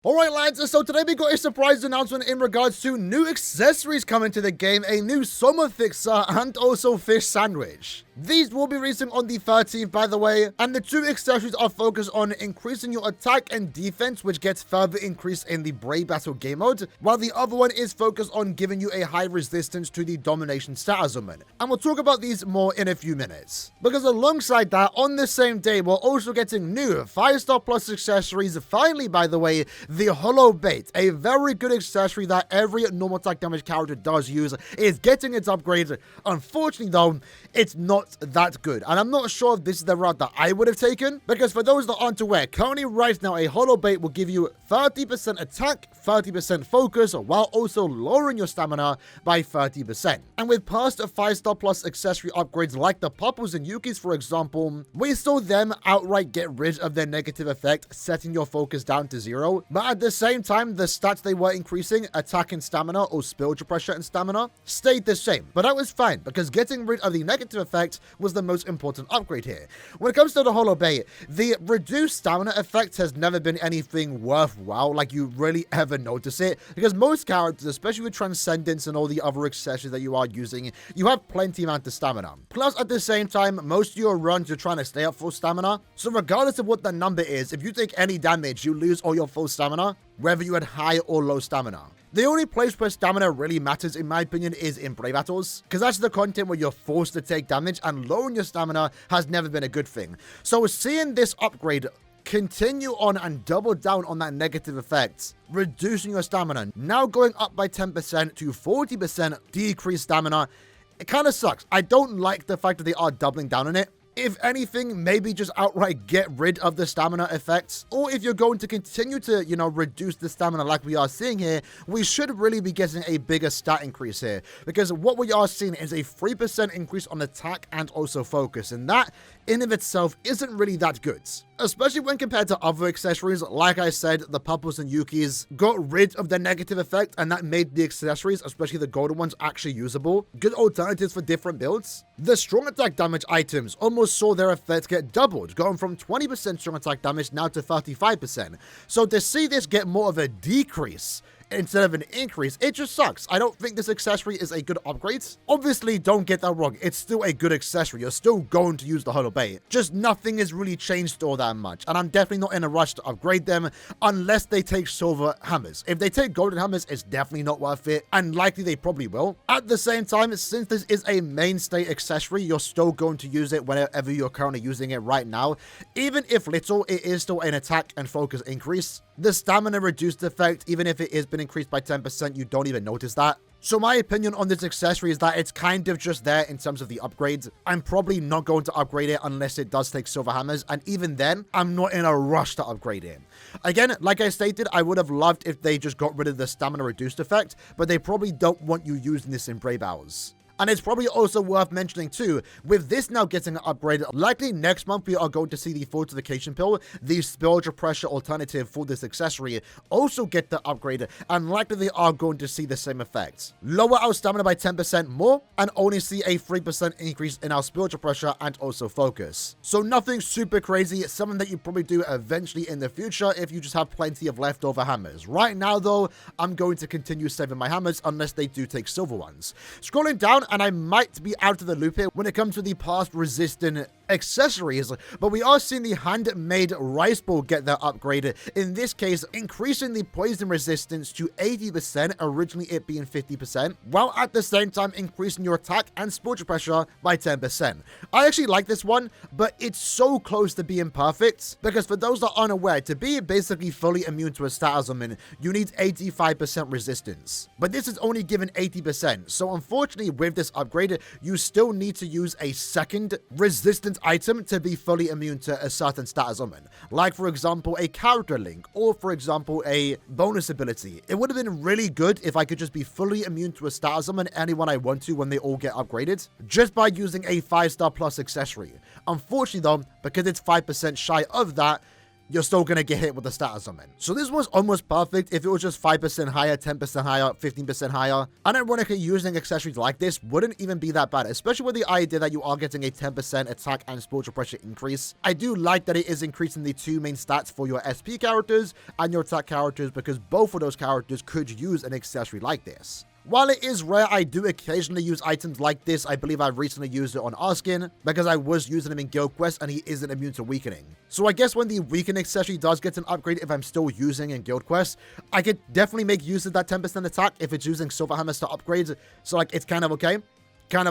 Alright lads, so today we got a surprise announcement in regards to new accessories coming to the game, a new summer fixer and also fish sandwich. These will be releasing on the 13th, by the way, and the two accessories are focused on increasing your attack and defense, which gets further increased in the Brave Battle game mode, while the other one is focused on giving you a high resistance to the domination status summon. And we'll talk about these more in a few minutes. Because alongside that, on the same day, we're also getting new 5-star plus accessories. Finally, by the way, the Hollow Bait, a very good accessory that every normal attack damage character does use, is getting its upgrade. Unfortunately though, it's not that good, and I'm not sure if this is the route that I would have taken, because for those that aren't aware, currently right now a Hollow Bait will give you 30% attack, 30% focus, while also lowering your stamina by 30%. And with past 5-star plus accessory upgrades like the Popples and Yukis, for example, we saw them outright get rid of their negative effect, setting your focus down to 0, but at the same time, the stats they were increasing, attack and stamina or spiritual pressure and stamina, stayed the same. But that was fine, because getting rid of the negative effect was the most important upgrade here. When it comes to the Hollow Bait, the reduced stamina effect has never been anything worthwhile, like you really ever notice it, because most characters, especially with Transcendence and all the other accessories that you are using, you have plenty amount of stamina. Plus, at the same time, most of your runs you're trying to stay up full stamina, so regardless of what that number is, if you take any damage, you lose all your full stamina, whether you had high or low stamina. The only place where stamina really matters, in my opinion, is in Brave Battles, because that's the content where you're forced to take damage, and lowering your stamina has never been a good thing. So seeing this upgrade continue on and double down on that negative effect, reducing your stamina, now going up by 10% to 40% decreased stamina, it kind of sucks. I don't like the fact that they are doubling down on it. If anything, maybe just outright get rid of the stamina effects. Or if you're going to continue to, reduce the stamina like we are seeing here, we should really be getting a bigger stat increase here. Because what we are seeing is a 3% increase on attack and also focus. And that, in of itself, isn't really that good. Especially when compared to other accessories. Like I said, the Popples and Yukis got rid of their negative effect, and that made the accessories, especially the golden ones, actually usable. Good alternatives for different builds. The strong attack damage items almost saw their effect get doubled, going from 20% strong attack damage now to 35%. So to see this get more of a decrease instead of an increase, it just sucks. I don't think this accessory is a good upgrade. Obviously, don't get that wrong, it's still a good accessory. You're still going to use the Hollow Bait. Just nothing has really changed all that much, and I'm definitely not in a rush to upgrade them unless they take silver hammers. If they take golden hammers, it's definitely not worth it, and likely they probably will. At the same time, since this is a mainstay accessory, you're still going to use it whenever you're currently using it right now. Even if little, it is still an attack and focus increase. The stamina reduced effect, even if it has been increased by 10%, you don't even notice that. So my opinion on this accessory is that it's kind of just there in terms of the upgrades. I'm probably not going to upgrade it unless it does take silver hammers, and even then, I'm not in a rush to upgrade it. Again, like I stated, I would have loved if they just got rid of the stamina reduced effect, but they probably don't want you using this in Brave Battles. And it's probably also worth mentioning too, with this now getting an upgrade, likely next month we are going to see the fortification pill, the spiritual pressure alternative for this accessory, also get the upgrade, and likely they are going to see the same effects. Lower our stamina by 10% more, and only see a 3% increase in our spiritual pressure and also focus. So nothing super crazy, it's something that you probably do eventually in the future if you just have plenty of leftover hammers. Right now though, I'm going to continue saving my hammers unless they do take silver ones. Scrolling down, and I might be out of the loop here when it comes to the past resistant accessories, but we are seeing the handmade rice ball get their upgrade, in this case increasing the poison resistance to 80%, originally it being 50%, while at the same time increasing your attack and spiritual pressure by 10%. I actually like this one, but it's so close to being perfect, because for those that aren't aware, to be basically fully immune to a status summon, you need 85% resistance, but this is only given 80%, so unfortunately with this upgrade, you still need to use a second resistance item to be fully immune to a certain status summon, like for example a character link, or for example a bonus ability. It would have been really good if I could just be fully immune to a status summon anyone I want to when they all get upgraded, just by using a 5-star plus accessory. Unfortunately though, because it's 5% shy of that, you're still going to get hit with the status summon. So this was almost perfect if it was just 5% higher, 10% higher, 15% higher. And ironically, using accessories like this wouldn't even be that bad, especially with the idea that you are getting a 10% attack and spiritual pressure increase. I do like that it is increasing the two main stats for your SP characters and your attack characters, because both of those characters could use an accessory like this. While it is rare, I do occasionally use items like this. I believe I recently used it on Arskin because I was using him in Guild Quest and he isn't immune to weakening. So I guess when the weaken accessory does get an upgrade, if I'm still using in Guild Quest, I could definitely make use of that 10% attack if it's using Silver Hammers to upgrade. So like, it's kind of okay. But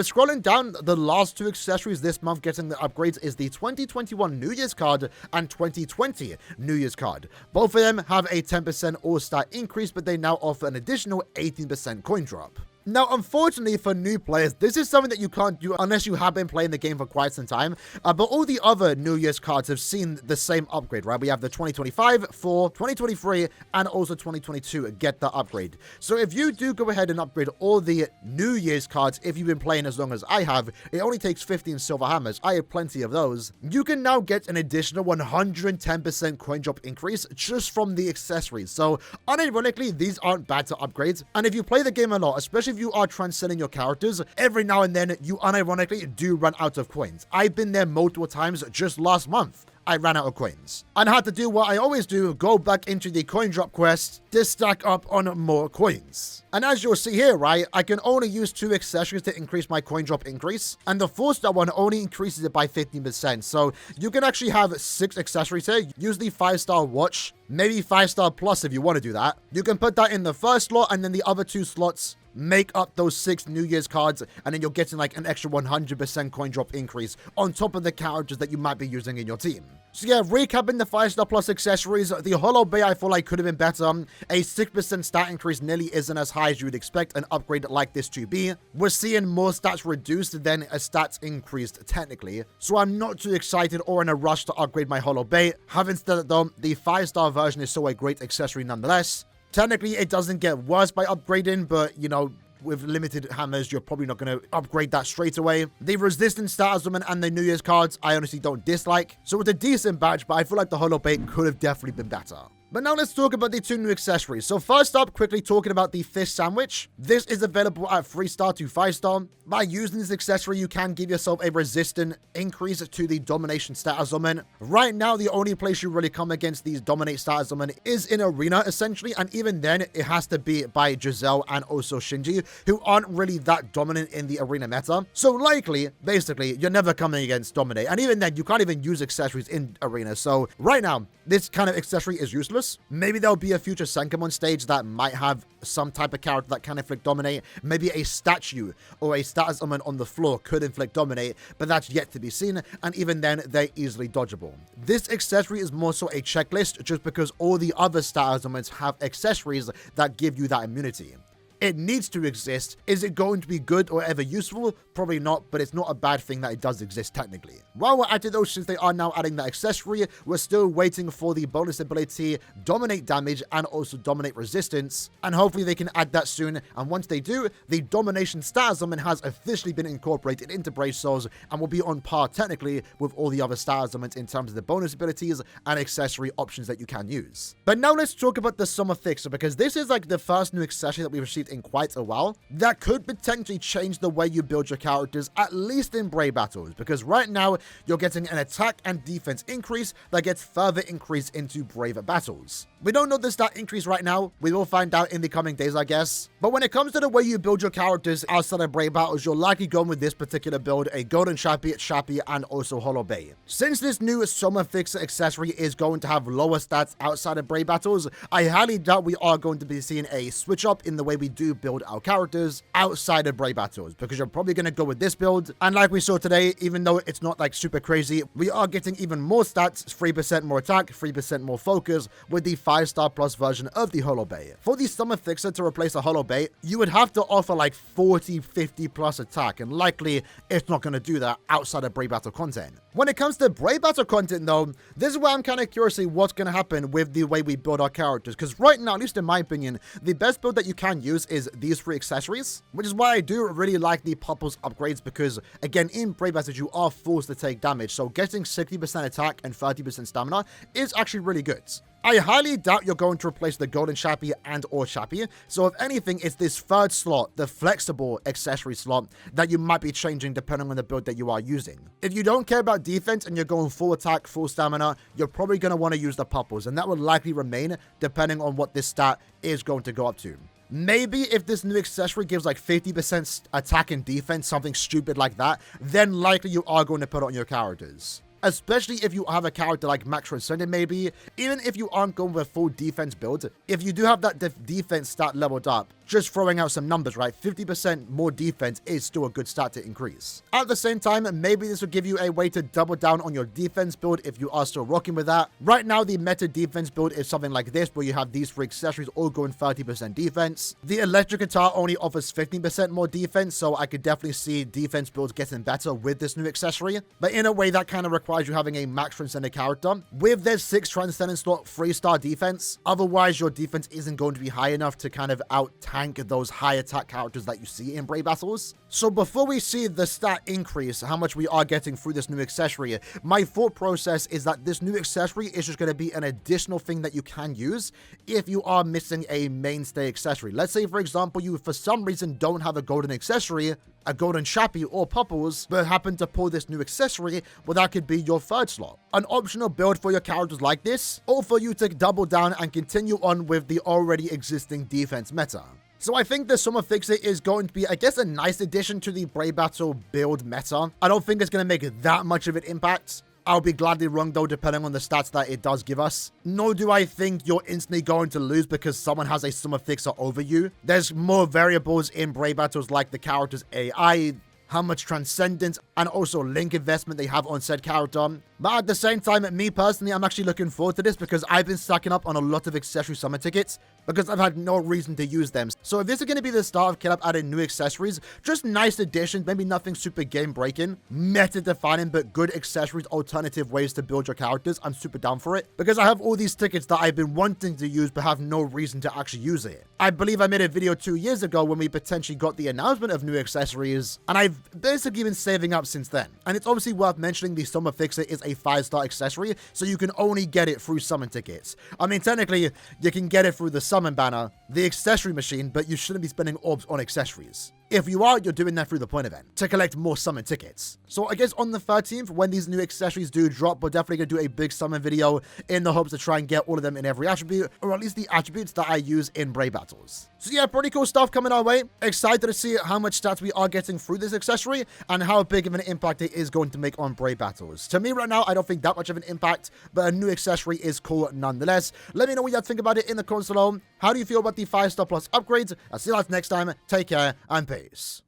scrolling down, the last two accessories this month getting the upgrades is the 2021 New Year's card and 2020 New Year's card. Both of them have a 10% all-stat increase, but they now offer an additional 18% coin drop. Now, unfortunately for new players, this is something that you can't do unless you have been playing the game for quite some time. But all the other New Year's cards have seen the same upgrade, right? We have the 2025, 4, 2023, and also 2022 get the upgrade. So if you do go ahead and upgrade all the New Year's cards, if you've been playing as long as I have, it only takes 15 silver hammers. I have plenty of those. You can now get an additional 110% coin drop increase just from the accessories. So unironically, these aren't bad to upgrade. And if you play the game a lot, especially if you are transcending your characters, every now and then you unironically do run out of coins. I've been there multiple times just last month. I ran out of coins and had to do what I always do, go back into the coin drop quest to stack up on more coins. And as you'll see here, right, I can only use 2 accessories to increase my coin drop increase, and the 4-star one only increases it by 15%. So you can actually have 6 accessories here. Use the 5-star watch, maybe 5-star plus if you want to do that. You can put that in the first slot, and then the other 2 slots make up those 6 New Year's cards, and then you're getting like an extra 100% coin drop increase on top of the characters that you might be using in your team. So yeah, recapping the 5-star plus accessories, the Hollow Bay I feel like could have been better. A 6% stat increase nearly isn't as high as you would expect an upgrade like this to be. We're seeing more stats reduced than a stats increased technically, so I'm not too excited or in a rush to upgrade my Hollow Bay. Having said that though, the 5-star version is still a great accessory nonetheless. Technically, it doesn't get worse by upgrading, but, you know, with limited hammers, you're probably not going to upgrade that straight away. The resistance status summon and the New Year's cards, I honestly don't dislike. So it's a decent batch, but I feel like the Hollow Bay could have definitely been better. But now let's talk about the 2 new accessories. So first up, quickly talking about the fish sandwich. This is available at 3-star to 5-star. By using this accessory, you can give yourself a resistant increase to the domination status summon. Right now, the only place you really come against these dominate status summon is in arena, essentially. And even then, it has to be by Giselle and also Shinji, who aren't really that dominant in the arena meta. So likely, basically, you're never coming against dominate. And even then, you can't even use accessories in arena. So right now, this kind of accessory is useless. Maybe there'll be a future Senkamon stage that might have some type of character that can inflict dominate. Maybe a statue or a status summon on the floor could inflict dominate, but that's yet to be seen, and even then, they're easily dodgeable. This accessory is more so a checklist just because all the other status summons have accessories that give you that immunity. It needs to exist. Is it going to be good or ever useful? Probably not, but it's not a bad thing that it does exist technically. While we're at it though, since they are now adding that accessory, we're still waiting for the bonus ability Dominate Damage and also Dominate Resistance, and hopefully they can add that soon. And once they do, the Domination status summon has officially been incorporated into Brave Souls and will be on par technically with all the other status summons in terms of the bonus abilities and accessory options that you can use. But now let's talk about the Summer Fixer, because this is like the first new accessory that we've received in quite a while that could potentially change the way you build your characters, at least in Brave battles, because right now you're getting an attack and defense increase that gets further increased into Brave battles. We don't know the stat increase right now. We will find out in the coming days, I guess. But when it comes to the way you build your characters outside of Brave battles, you're likely going with this particular build, a Golden Shappy, and also Hollow Bay. Since this new Summer Fixer accessory is going to have lower stats outside of Brave battles, I highly doubt we are going to be seeing a switch up in the way we do build our characters outside of Brave battles, because you're probably going to go with this build. And like we saw today, even though it's not like super crazy, we are getting even more stats, 3% more attack, 3% more focus with the 5-star plus version of the Hollow Bay. For the Summer Fixer to replace a Hollow Bay, you would have to offer like 40, 50 plus attack, and likely it's not going to do that outside of Brave battle content. When it comes to Brave Battle content though, this is where I'm kind of curious to see what's going to happen with the way we build our characters. Because right now, at least in my opinion, the best build that you can use is these 3 accessories. Which is why I do really like the Purples upgrades, because again, in Brave Battles, you are forced to take damage. So getting 60% attack and 30% stamina is actually really good. I highly doubt you're going to replace the Golden Chappie and or Chappie, so if anything, it's this 3rd slot, the flexible accessory slot, that you might be changing depending on the build that you are using. If you don't care about defense and you're going full attack, full stamina, you're probably going to want to use the Purples, and that will likely remain depending on what this stat is going to go up to. Maybe if this new accessory gives like 50% attack and defense, something stupid like that, then likely you are going to put it on your characters. Especially if you have a character like Max Transcendent maybe, even if you aren't going with a full defense build, if you do have that defense stat leveled up, just throwing out some numbers, right? 50% more defense is still a good stat to increase. At the same time, maybe this will give you a way to double down on your defense build if you are still rocking with that. Right now, the meta defense build is something like this, where you have these 3 accessories all going 30% defense. The electric guitar only offers 15% more defense, so I could definitely see defense builds getting better with this new accessory. But in a way, that kind of requires you having a Max Transcendent character with their 6 Transcendent slot 3-star defense. Otherwise, your defense isn't going to be high enough to kind of out-tank those high attack characters that you see in Brave Battles. So before we see the stat increase, how much we are getting through this new accessory, my thought process is that this new accessory is just going to be an additional thing that you can use if you are missing a mainstay accessory. Let's say, for example, you for some reason don't have a golden accessory, a golden Chappie or Purples, but happen to pull this new accessory, well, that could be your 3rd slot. An optional build for your characters like this, or for you to double down and continue on with the already existing defense meta. So I think the Summer Fixer is going to be, I guess, a nice addition to the Brave Battle build meta. I don't think it's going to make that much of an impact. I'll be gladly wrong though, depending on the stats that it does give us. Nor do I think you're instantly going to lose because someone has a Summer Fixer over you. There's more variables in Brave Battles like the character's AI, how much transcendence and also link investment they have on said character. But at the same time, me personally, I'm actually looking forward to this because I've been stacking up on a lot of accessory summon tickets because I've had no reason to use them. So if this is going to be the start of Kill adding new accessories, just nice additions, maybe nothing super game breaking, meta defining, but good accessories, alternative ways to build your characters, I'm super down for it because I have all these tickets that I've been wanting to use but have no reason to actually use it. I believe I made a video 2 years ago when we potentially got the announcement of new accessories, and I've basically been saving up since then. And it's obviously worth mentioning the Summer Fixer is a 5-star accessory, so you can only get it through summon tickets. I mean, technically, you can get it through the summon banner, the accessory machine, but you shouldn't be spending orbs on accessories. If you are, you're doing that through the point event to collect more summon tickets. So I guess on the 13th, when these new accessories do drop, we're definitely going to do a big summon video in the hopes to try and get all of them in every attribute, or at least the attributes that I use in Brave Battles. So yeah, pretty cool stuff coming our way. Excited to see how much stats we are getting through this accessory and how big of an impact it is going to make on Brave Battles. To me right now, I don't think that much of an impact, but a new accessory is cool nonetheless. Let me know what you think about it in the comments below. How do you feel about the 5-star plus upgrades? I'll see you guys next time. Take care and peace.